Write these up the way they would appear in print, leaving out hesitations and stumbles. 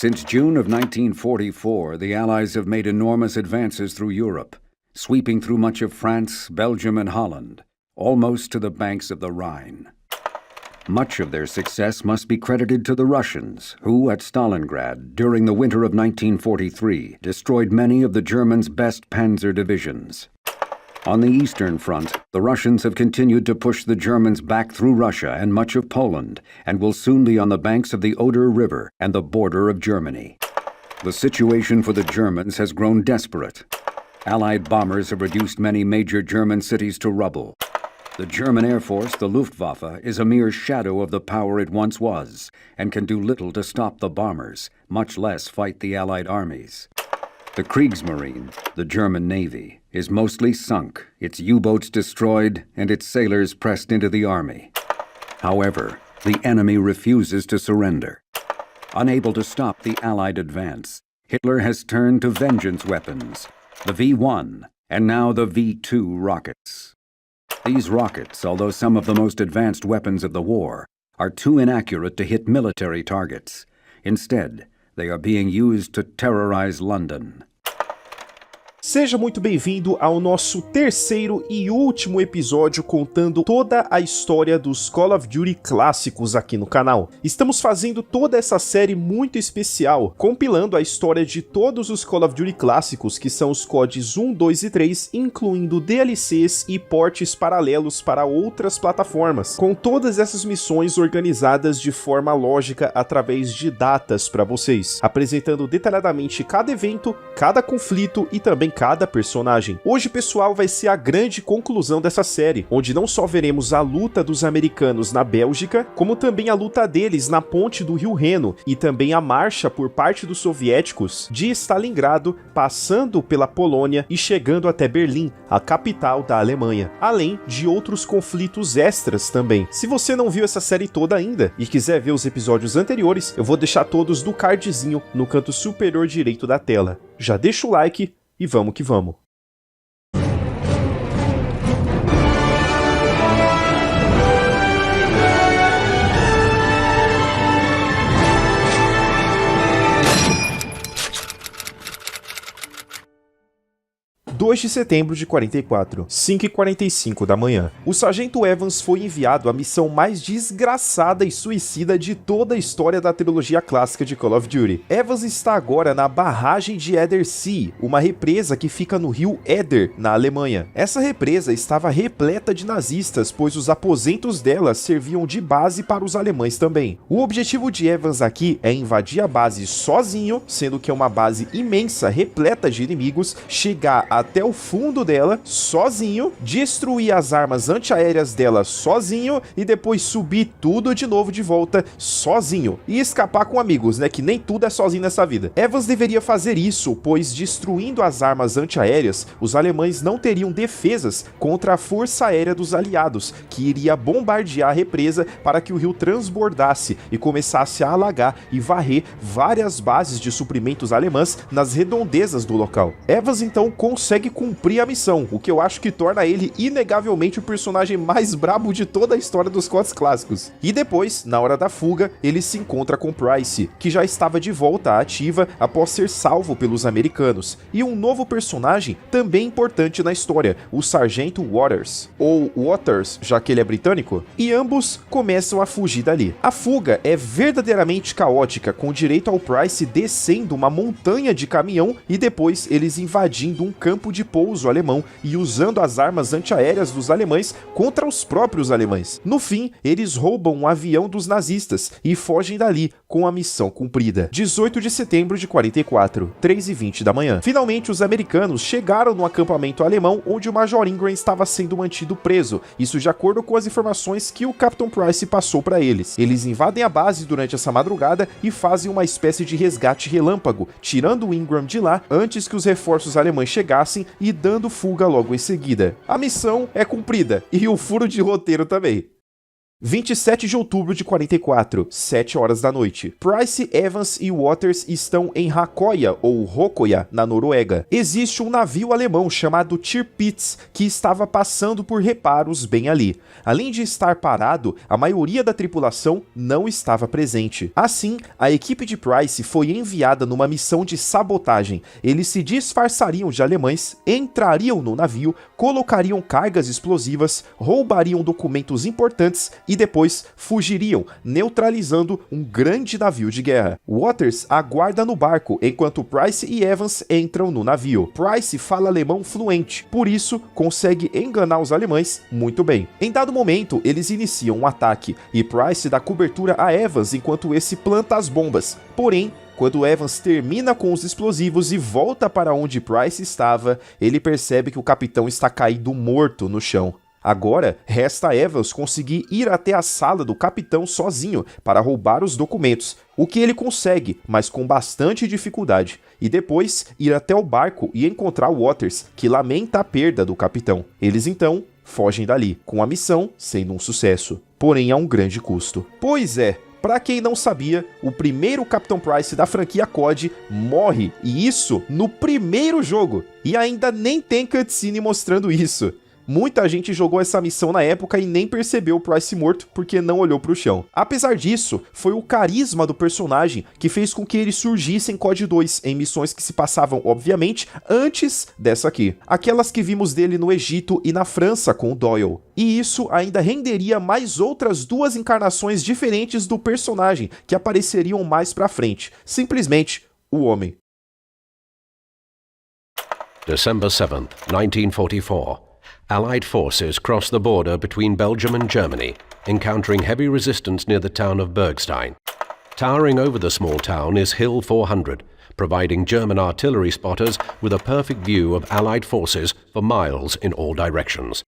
Since June of 1944, the Allies have made enormous advances through Europe, sweeping through much of France, Belgium, and Holland, almost to the banks of the Rhine. Much of their success must be credited to the Russians, who, at Stalingrad, during the winter of 1943, destroyed many of the Germans' best panzer divisions. On the Eastern Front, the Russians have continued to push the Germans back through Russia and much of Poland, and will soon be on the banks of the Oder River and the border of Germany. The situation for the Germans has grown desperate. Allied bombers have reduced many major German cities to rubble. The German Air Force, the Luftwaffe, is a mere shadow of the power it once was, and can do little to stop the bombers, much less fight the Allied armies. The Kriegsmarine, the German Navy, is mostly sunk, its U-boats destroyed, and its sailors pressed into the army. However, the enemy refuses to surrender. Unable to stop the Allied advance, Hitler has turned to vengeance weapons, the V-1, and now the V-2 rockets. These rockets, although some of the most advanced weapons of the war, are too inaccurate to hit military targets. Instead, they are being used to terrorize London. Seja muito bem-vindo ao nosso terceiro e último episódio contando toda a história dos Call of Duty clássicos aqui no canal. Estamos fazendo toda essa série muito especial, compilando a história de todos os Call of Duty clássicos, que são os CODs 1, 2 e 3, incluindo DLCs e portes paralelos para outras plataformas, com todas essas missões organizadas de forma lógica através de datas para vocês, apresentando detalhadamente cada evento, cada conflito e também cada personagem. Hoje, pessoal, vai ser a grande conclusão dessa série, onde não só veremos a luta dos americanos na Bélgica, como também a luta deles na ponte do Rio Reno, e também a marcha por parte dos soviéticos de Stalingrado, passando pela Polônia e chegando até Berlim, a capital da Alemanha, além de outros conflitos extras também. Se você não viu essa série toda ainda e quiser ver os episódios anteriores, eu vou deixar todos no cardzinho no canto superior direito da tela. Já deixa o like e vamos que vamos. 2 de setembro de 44, 5h45 da manhã. O Sargento Evans foi enviado à missão mais desgraçada e suicida de toda a história da trilogia clássica de Call of Duty. Evans está agora na barragem de Edersee, uma represa que fica no rio Eder, na Alemanha. Essa represa estava repleta de nazistas, pois os aposentos dela serviam de base para os alemães também. O objetivo de Evans aqui é invadir a base sozinho, sendo que é uma base imensa, repleta de inimigos, chegar até o fundo dela, sozinho, destruir as armas antiaéreas dela sozinho e depois subir tudo de novo de volta sozinho. E escapar com amigos, né, que nem tudo é sozinho nessa vida. Evans deveria fazer isso, pois destruindo as armas antiaéreas, os alemães não teriam defesas contra a força aérea dos aliados, que iria bombardear a represa para que o rio transbordasse e começasse a alagar e varrer várias bases de suprimentos alemãs nas redondezas do local. Evans então consegue cumprir a missão, o que eu acho que torna ele inegavelmente o personagem mais brabo de toda a história dos CODs clássicos. E depois, na hora da fuga, ele se encontra com Price, que já estava de volta à ativa após ser salvo pelos americanos, e um novo personagem também importante na história, o Sargento Waters, ou Waters, já que ele é britânico, e ambos começam a fugir dali. A fuga é verdadeiramente caótica, com direito ao Price descendo uma montanha de caminhão e depois eles invadindo um campo de pouso alemão e usando as armas antiaéreas dos alemães contra os próprios alemães. No fim, eles roubam um avião dos nazistas e fogem dali com a missão cumprida. 18 de setembro de 44, 3h20 da manhã. Finalmente, os americanos chegaram no acampamento alemão onde o Major Ingram estava sendo mantido preso, isso de acordo com as informações que o Capitão Price passou para eles. Eles invadem a base durante essa madrugada e fazem uma espécie de resgate relâmpago, tirando o Ingram de lá antes que os reforços alemães chegassem e dando fuga logo em seguida. A missão é cumprida e o furo de roteiro também. 27 de outubro de 44, 7 horas da noite. Price, Evans e Waters estão em Hakoya, ou Rokoya, na Noruega. Existe um navio alemão chamado Tirpitz que estava passando por reparos bem ali. Além de estar parado, a maioria da tripulação não estava presente. Assim, a equipe de Price foi enviada numa missão de sabotagem. Eles se disfarçariam de alemães, entrariam no navio, colocariam cargas explosivas, roubariam documentos importantes e depois fugiriam, neutralizando um grande navio de guerra. Waters aguarda no barco, enquanto Price e Evans entram no navio. Price fala alemão fluente, por isso consegue enganar os alemães muito bem. Em dado momento, eles iniciam um ataque, e Price dá cobertura a Evans enquanto esse planta as bombas. Porém, quando Evans termina com os explosivos e volta para onde Price estava, ele percebe que o capitão está caído morto no chão. Agora, resta a Evans conseguir ir até a sala do capitão sozinho para roubar os documentos, o que ele consegue, mas com bastante dificuldade, e depois ir até o barco e encontrar Waters, que lamenta a perda do capitão. Eles então fogem dali, com a missão sendo um sucesso, porém a um grande custo. Pois é, pra quem não sabia, o primeiro Capitão Price da franquia COD morre, e isso no primeiro jogo, e ainda nem tem cutscene mostrando isso. Muita gente jogou essa missão na época e nem percebeu o Price morto porque não olhou pro chão. Apesar disso, foi o carisma do personagem que fez com que ele surgisse em COD 2, em missões que se passavam, obviamente, antes dessa aqui. Aquelas que vimos dele no Egito e na França com o Doyle. E isso ainda renderia mais outras duas encarnações diferentes do personagem, que apareceriam mais pra frente. Simplesmente, o homem. December 7th, 1944. Allied forces crossed the border between Belgium and Germany, encountering heavy resistance near the town of Bergstein. Towering over the small town is Hill 400, providing German artillery spotters with a perfect view of Allied forces for miles in all directions.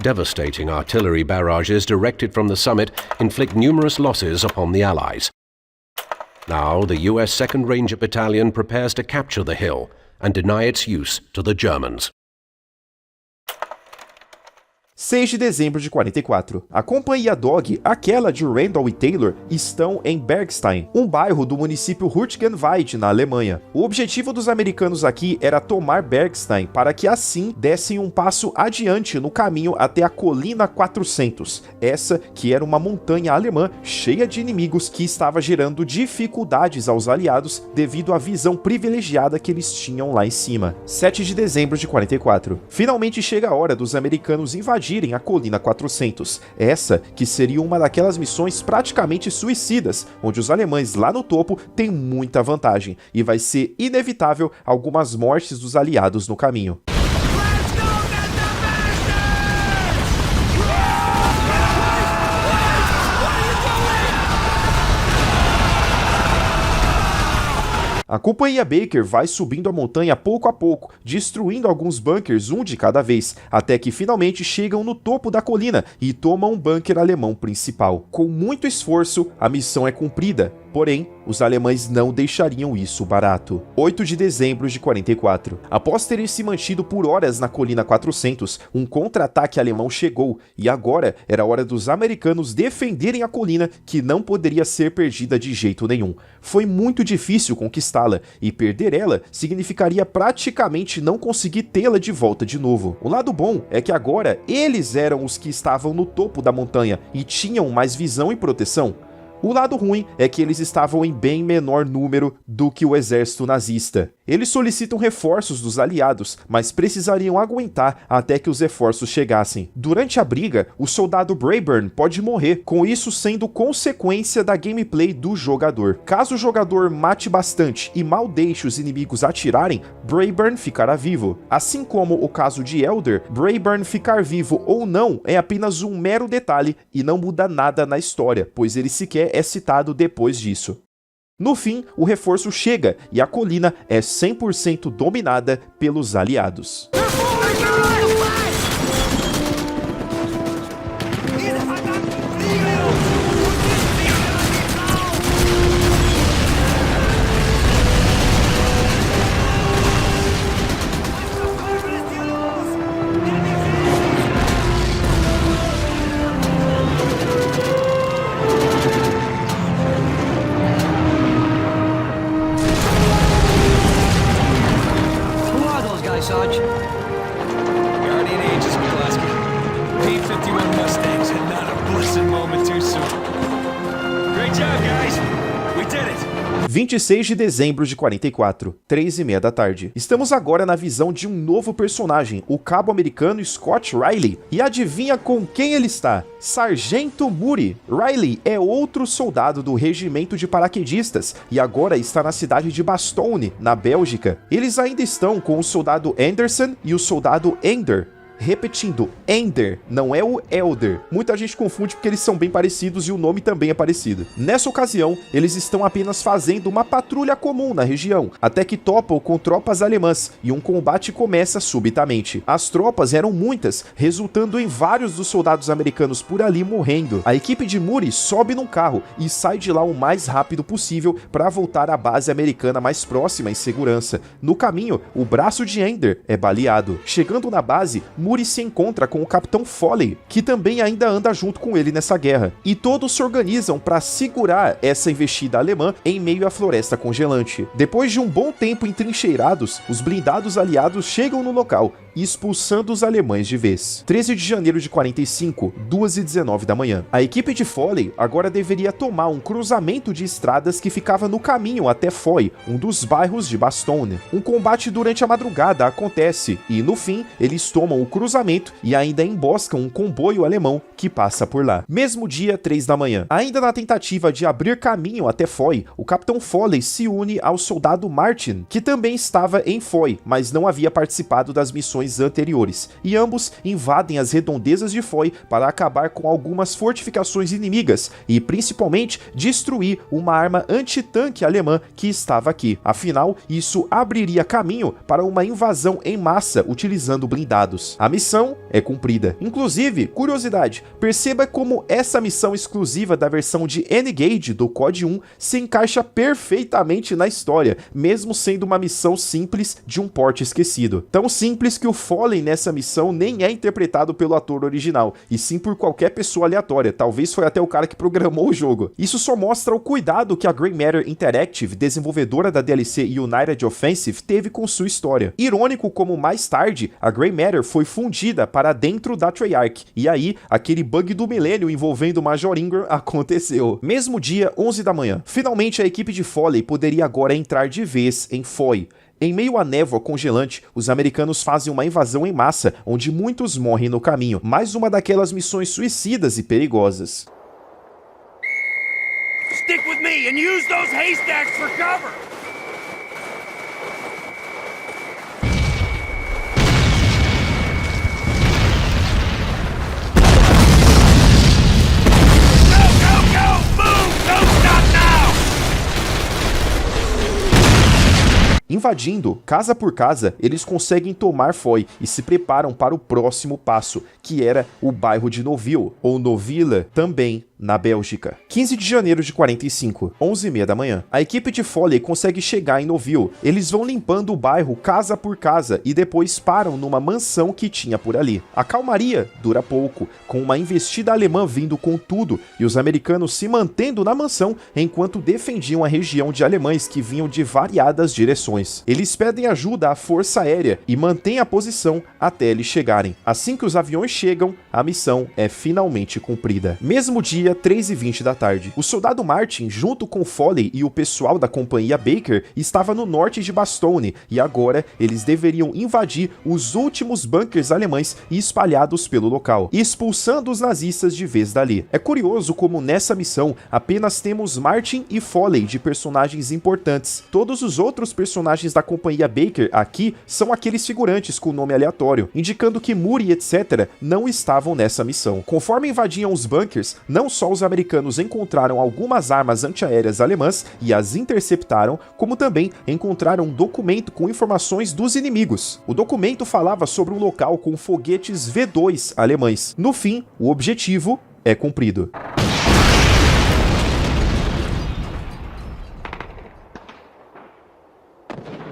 Devastating artillery barrages directed from the summit inflict numerous losses upon the Allies. Now the US 2nd Ranger Battalion prepares to capture the hill and deny its use to the Germans. 6 de dezembro de 44. A companhia Dog, aquela de Randall e Taylor, estão em Bergstein, um bairro do município Hurtgenweide, na Alemanha. O objetivo dos americanos aqui era tomar Bergstein para que assim dessem um passo adiante no caminho até a Colina 400, essa que era uma montanha alemã cheia de inimigos que estava gerando dificuldades aos aliados devido à visão privilegiada que eles tinham lá em cima. 7 de dezembro de 44. Finalmente chega a hora dos americanos invadirem a Colina 400, essa que seria uma daquelas missões praticamente suicidas, onde os alemães lá no topo têm muita vantagem, e vai ser inevitável algumas mortes dos aliados no caminho. A companhia Baker vai subindo a montanha pouco a pouco, destruindo alguns bunkers, um de cada vez, até que finalmente chegam no topo da colina e tomam um bunker alemão principal. Com muito esforço, a missão é cumprida, porém, os alemães não deixariam isso barato. 8 de dezembro de 44. Após terem se mantido por horas na Colina 400, um contra-ataque alemão chegou, e agora era hora dos americanos defenderem a colina, que não poderia ser perdida de jeito nenhum. Foi muito difícil conquistá-la, e perder ela significaria praticamente não conseguir tê-la de volta de novo. O lado bom é que agora eles eram os que estavam no topo da montanha e tinham mais visão e proteção. O lado ruim é que eles estavam em bem menor número do que o exército nazista. Eles solicitam reforços dos aliados, mas precisariam aguentar até que os reforços chegassem. Durante a briga, o soldado Brayburn pode morrer, com isso sendo consequência da gameplay do jogador. Caso o jogador mate bastante e mal deixe os inimigos atirarem, Brayburn ficará vivo. Assim como o caso de Elder, Brayburn ficar vivo ou não é apenas um mero detalhe e não muda nada na história, pois ele sequer é citado depois disso. No fim, o reforço chega e a colina é 100% dominada pelos aliados. 26 de dezembro de 44, 3:30 da tarde. Estamos agora na visão de um novo personagem, o cabo americano Scott Riley. E adivinha com quem ele está? Sargento Moody. Riley é outro soldado do regimento de paraquedistas e agora está na cidade de Bastogne, na Bélgica. Eles ainda estão com o soldado Anderson e o soldado Ender. Repetindo, Ender, não é o Elder. Muita gente confunde porque eles são bem parecidos e o nome também é parecido. Nessa ocasião, eles estão apenas fazendo uma patrulha comum na região, até que topam com tropas alemãs e um combate começa subitamente. As tropas eram muitas, resultando em vários dos soldados americanos por ali morrendo. A equipe de Moody sobe num carro e sai de lá o mais rápido possível para voltar à base americana mais próxima em segurança. No caminho, o braço de Ender é baleado. Chegando na base, Moody se encontra com o Capitão Foley, que também ainda anda junto com ele nessa guerra, e todos se organizam para segurar essa investida alemã em meio à floresta congelante. Depois de um bom tempo entrincheirados, os blindados aliados chegam no local, expulsando os alemães de vez. 13 de janeiro de 45, 2:19 da manhã. A equipe de Foley agora deveria tomar um cruzamento de estradas que ficava no caminho até Foy, um dos bairros de Bastogne. Um combate durante a madrugada acontece e, no fim, eles tomam o cruzamento e ainda emboscam um comboio alemão que passa por lá. Mesmo dia, 3 da manhã. Ainda na tentativa de abrir caminho até Foy, o Capitão Foley se une ao soldado Martin, que também estava em Foy, mas não havia participado das missões anteriores, e ambos invadem as redondezas de Foy para acabar com algumas fortificações inimigas e principalmente destruir uma arma antitanque alemã que estava aqui. Afinal, isso abriria caminho para uma invasão em massa utilizando blindados. A missão é cumprida. Inclusive, curiosidade, perceba como essa missão exclusiva da versão de N-Gage do COD 1 se encaixa perfeitamente na história, mesmo sendo uma missão simples de um porte esquecido. Tão simples que o Foley nessa missão nem é interpretado pelo ator original, e sim por qualquer pessoa aleatória, talvez foi até o cara que programou o jogo. Isso só mostra o cuidado que a Grey Matter Interactive, desenvolvedora da DLC United Offensive, teve com sua história. Irônico como mais tarde, a Grey Matter foi fundida para dentro da Treyarch, e aí aquele bug do milênio envolvendo o Major Ingram aconteceu. Mesmo dia, 11 da manhã. Finalmente a equipe de Foley poderia agora entrar de vez em Foy. Em meio à névoa congelante, os americanos fazem uma invasão em massa, onde muitos morrem no caminho. Mais uma daquelas missões suicidas e perigosas. Stick with me and use those haystacks for cover! Invadindo, casa por casa, eles conseguem tomar Foy e se preparam para o próximo passo, que era o bairro de Noville, ou Noville, também na Bélgica. 15 de janeiro de 45, 11:30 da manhã. A equipe de Foley consegue chegar em Noville. Eles vão limpando o bairro casa por casa e depois param numa mansão que tinha por ali. A calmaria dura pouco, com uma investida alemã vindo com tudo e os americanos se mantendo na mansão enquanto defendiam a região de alemães que vinham de variadas direções. Eles pedem ajuda à força aérea e mantêm a posição até eles chegarem. Assim que os aviões chegam, a missão é finalmente cumprida. Mesmo dia, 3:20 da tarde. O soldado Martin, junto com Foley e o pessoal da companhia Baker, estava no norte de Bastogne e agora eles deveriam invadir os últimos bunkers alemães espalhados pelo local, expulsando os nazistas de vez dali. É curioso como nessa missão apenas temos Martin e Foley de personagens importantes. Todos os outros personagens da companhia Baker aqui são aqueles figurantes com nome aleatório, indicando que Moody e etc. não estavam nessa missão. Conforme invadiam os bunkers, não só os americanos encontraram algumas armas antiaéreas alemãs e as interceptaram, como também encontraram um documento com informações dos inimigos. O documento falava sobre um local com foguetes V2 alemães. No fim, o objetivo é cumprido.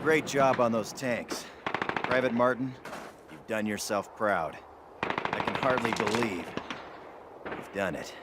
Great job on those tanks. Private Martin, you've done yourself proud. I can hardly believe you've done it.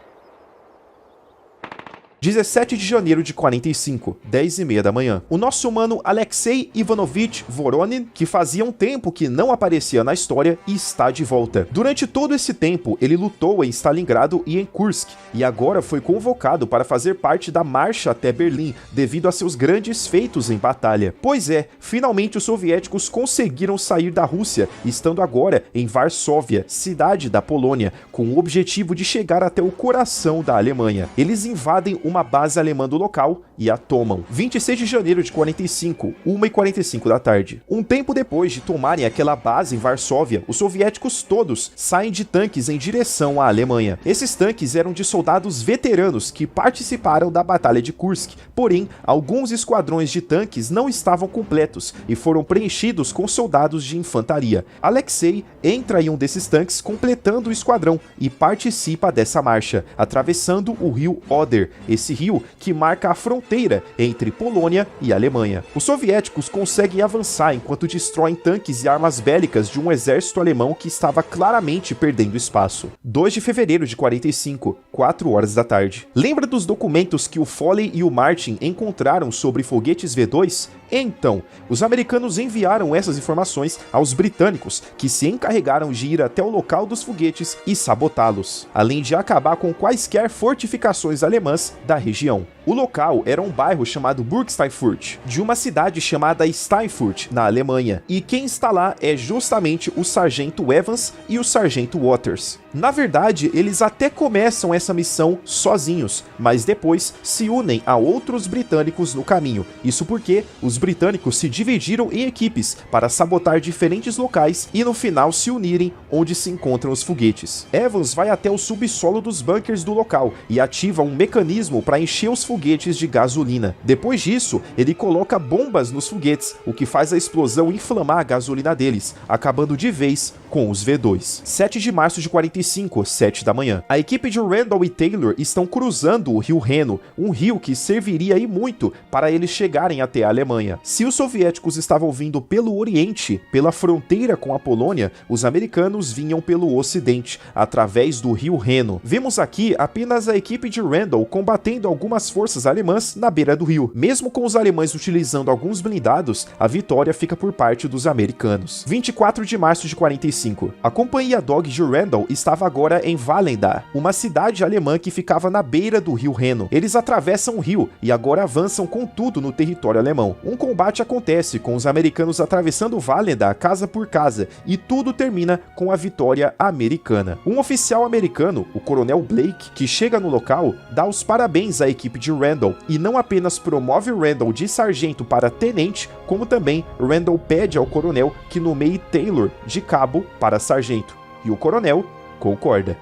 17 de janeiro de 45, 10h30 da manhã. O nosso humano Alexei Ivanovich Voronin, que fazia um tempo que não aparecia na história, está de volta. Durante todo esse tempo, ele lutou em Stalingrado e em Kursk, e agora foi convocado para fazer parte da marcha até Berlim, devido a seus grandes feitos em batalha. Pois é, finalmente os soviéticos conseguiram sair da Rússia, estando agora em Varsóvia, cidade da Polônia, com o objetivo de chegar até o coração da Alemanha. Eles invadem uma base alemã do local e a tomam. 26 de janeiro de 45, 1h45 da tarde. Um tempo depois de tomarem aquela base em Varsóvia, os soviéticos todos saem de tanques em direção à Alemanha. Esses tanques eram de soldados veteranos que participaram da Batalha de Kursk, porém, alguns esquadrões de tanques não estavam completos e foram preenchidos com soldados de infantaria. Alexei entra em um desses tanques completando o esquadrão e participa dessa marcha, atravessando o rio Oder, esse rio que marca a fronteira entre Polônia e Alemanha. Os soviéticos conseguem avançar enquanto destroem tanques e armas bélicas de um exército alemão que estava claramente perdendo espaço. 2 de fevereiro de 45, 4 horas da tarde. Lembra dos documentos que o Foley e o Martin encontraram sobre foguetes V2? Então, os americanos enviaram essas informações aos britânicos, que se encarregaram de ir até o local dos foguetes e sabotá-los, além de acabar com quaisquer fortificações alemãs da região. O local era um bairro chamado Burgsteinfurt, de uma cidade chamada Steinfurt, na Alemanha, e quem está lá é justamente o Sargento Evans e o Sargento Waters. Na verdade, eles até começam essa missão sozinhos, mas depois se unem a outros britânicos no caminho. Isso porque os britânicos se dividiram em equipes para sabotar diferentes locais e no final se unirem onde se encontram os foguetes. Evans vai até o subsolo dos bunkers do local e ativa um mecanismo para encher os foguetes de gasolina. Depois disso, ele coloca bombas nos foguetes, o que faz a explosão inflamar a gasolina deles, acabando de vez com os V2. 7 de março de 45, 7 da manhã. A equipe de Randall e Taylor estão cruzando o rio Reno, um rio que serviria e muito para eles chegarem até a Alemanha. Se os soviéticos estavam vindo pelo Oriente, pela fronteira com a Polônia, os americanos vinham pelo Ocidente, através do rio Reno. Vemos aqui apenas a equipe de Randall combatendo algumas forças alemãs na beira do rio. Mesmo com os alemães utilizando alguns blindados, a vitória fica por parte dos americanos. 24 de março de 45. A companhia Dog de Randall estava agora em Wallendar, uma cidade alemã que ficava na beira do rio Reno. Eles atravessam o rio e agora avançam com tudo no território alemão. Um combate acontece com os americanos atravessando Wallendar casa por casa e tudo termina com a vitória americana. Um oficial americano, o coronel Blake, que chega no local, dá os parabéns à equipe de Randall e não apenas promove Randall de sargento para tenente, como também Randall pede ao coronel que nomeie Taylor de cabo para sargento, e o coronel concorda.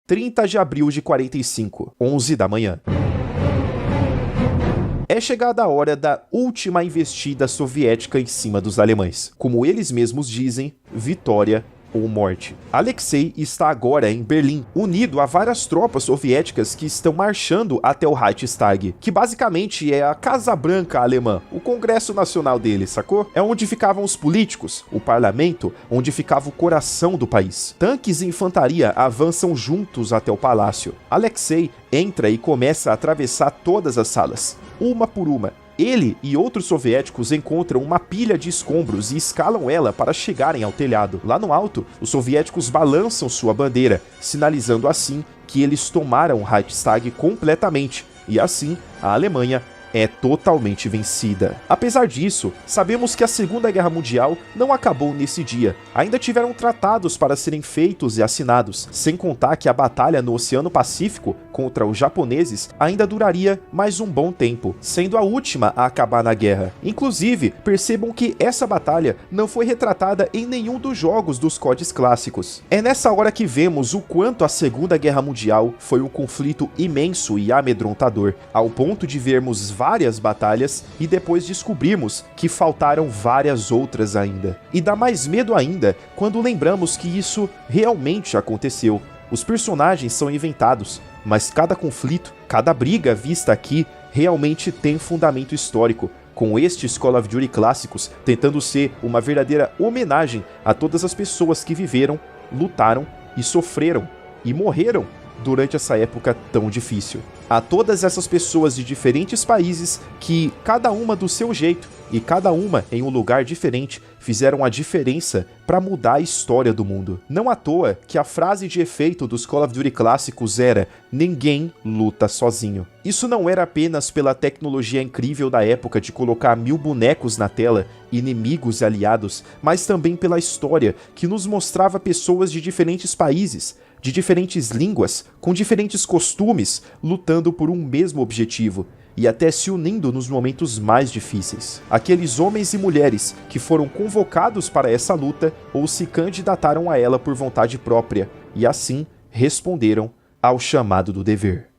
30 de abril de 45, 11 da manhã. É chegada a hora da última investida soviética em cima dos alemães. Como eles mesmos dizem, vitória ou morte. Alexei está agora em Berlim, unido a várias tropas soviéticas que estão marchando até o Reichstag, que basicamente é a Casa Branca alemã, o Congresso Nacional deles, sacou? É onde ficavam os políticos, o parlamento, onde ficava o coração do país. Tanques e infantaria avançam juntos até o palácio. Alexei entra e começa a atravessar todas as salas, uma por uma. Ele e outros soviéticos encontram uma pilha de escombros e escalam ela para chegarem ao telhado. Lá no alto, os soviéticos balançam sua bandeira, sinalizando assim que eles tomaram o Reichstag completamente, e assim a Alemanha é totalmente vencida. Apesar disso, sabemos que a Segunda Guerra Mundial não acabou nesse dia. Ainda tiveram tratados para serem feitos e assinados, sem contar que a batalha no Oceano Pacífico contra os japoneses ainda duraria mais um bom tempo, sendo a última a acabar na guerra. Inclusive, percebam que essa batalha não foi retratada em nenhum dos jogos dos CODs clássicos. É nessa hora que vemos o quanto a Segunda Guerra Mundial foi um conflito imenso e amedrontador, ao ponto de vermos várias batalhas e depois descobrimos que faltaram várias outras ainda. E dá mais medo ainda quando lembramos que isso realmente aconteceu. Os personagens são inventados, mas cada conflito, cada briga vista aqui realmente tem fundamento histórico, com estes Call of Duty clássicos tentando ser uma verdadeira homenagem a todas as pessoas que viveram, lutaram e sofreram e morreram durante essa época tão difícil. A todas essas pessoas de diferentes países que, cada uma do seu jeito e cada uma em um lugar diferente, fizeram a diferença para mudar a história do mundo. Não à toa que a frase de efeito dos Call of Duty clássicos era "Ninguém luta sozinho". Isso não era apenas pela tecnologia incrível da época de colocar 1000 bonecos na tela, inimigos e aliados, mas também pela história que nos mostrava pessoas de diferentes países, de diferentes línguas, com diferentes costumes, lutando por um mesmo objetivo e até se unindo nos momentos mais difíceis. Aqueles homens e mulheres que foram convocados para essa luta ou se candidataram a ela por vontade própria e assim responderam ao chamado do dever.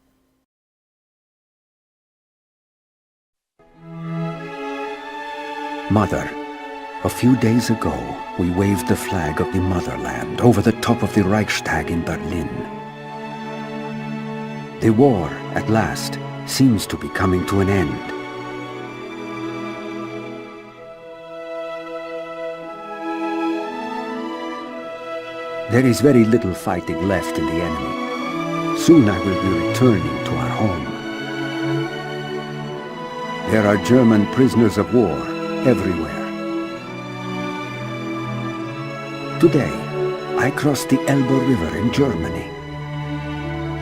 Mother, a few days ago, we waved the flag of the motherland over the top of the Reichstag in Berlin. The war, at last, seems to be coming to an end. There is very little fighting left in the enemy. Soon I will be returning to our home. There are German prisoners of war everywhere. Today, I crossed the Elbe River in Germany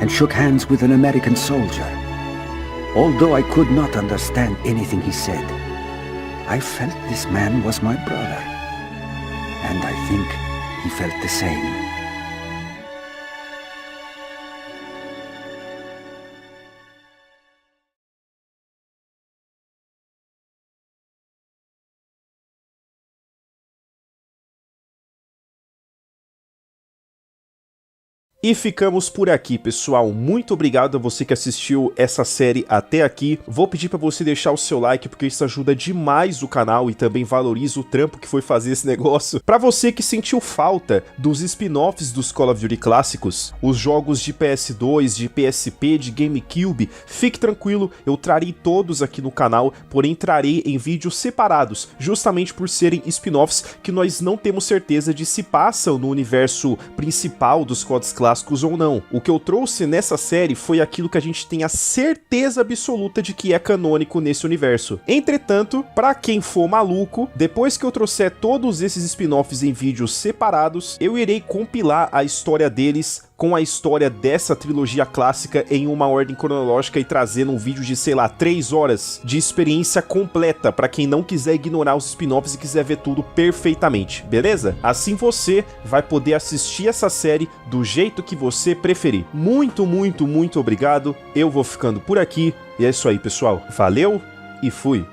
and shook hands with an American soldier. Although I could not understand anything he said, I felt this man was my brother, and I think he felt the same. E ficamos por aqui, pessoal. Muito obrigado a você que assistiu essa série até aqui. Vou pedir para você deixar o seu like, porque isso ajuda demais o canal e também valoriza o trampo que foi fazer esse negócio. Para você que sentiu falta dos spin-offs dos Call of Duty clássicos, os jogos de PS2, de PSP, de GameCube, fique tranquilo, eu trarei todos aqui no canal, porém trarei em vídeos separados, justamente por serem spin-offs que nós não temos certeza de se passam no universo principal dos CODs clássicos ou não. O que eu trouxe nessa série foi aquilo que a gente tem a certeza absoluta de que é canônico nesse universo. Entretanto, pra quem for maluco, depois que eu trouxer todos esses spin-offs em vídeos separados, eu irei compilar a história deles com a história dessa trilogia clássica em uma ordem cronológica e trazendo um vídeo de, sei lá, 3 horas de experiência completa pra quem não quiser ignorar os spin-offs e quiser ver tudo perfeitamente, beleza? Assim você vai poder assistir essa série do jeito que você preferir. Muito, muito, muito obrigado. Eu vou ficando por aqui e é isso aí, pessoal. Valeu e fui!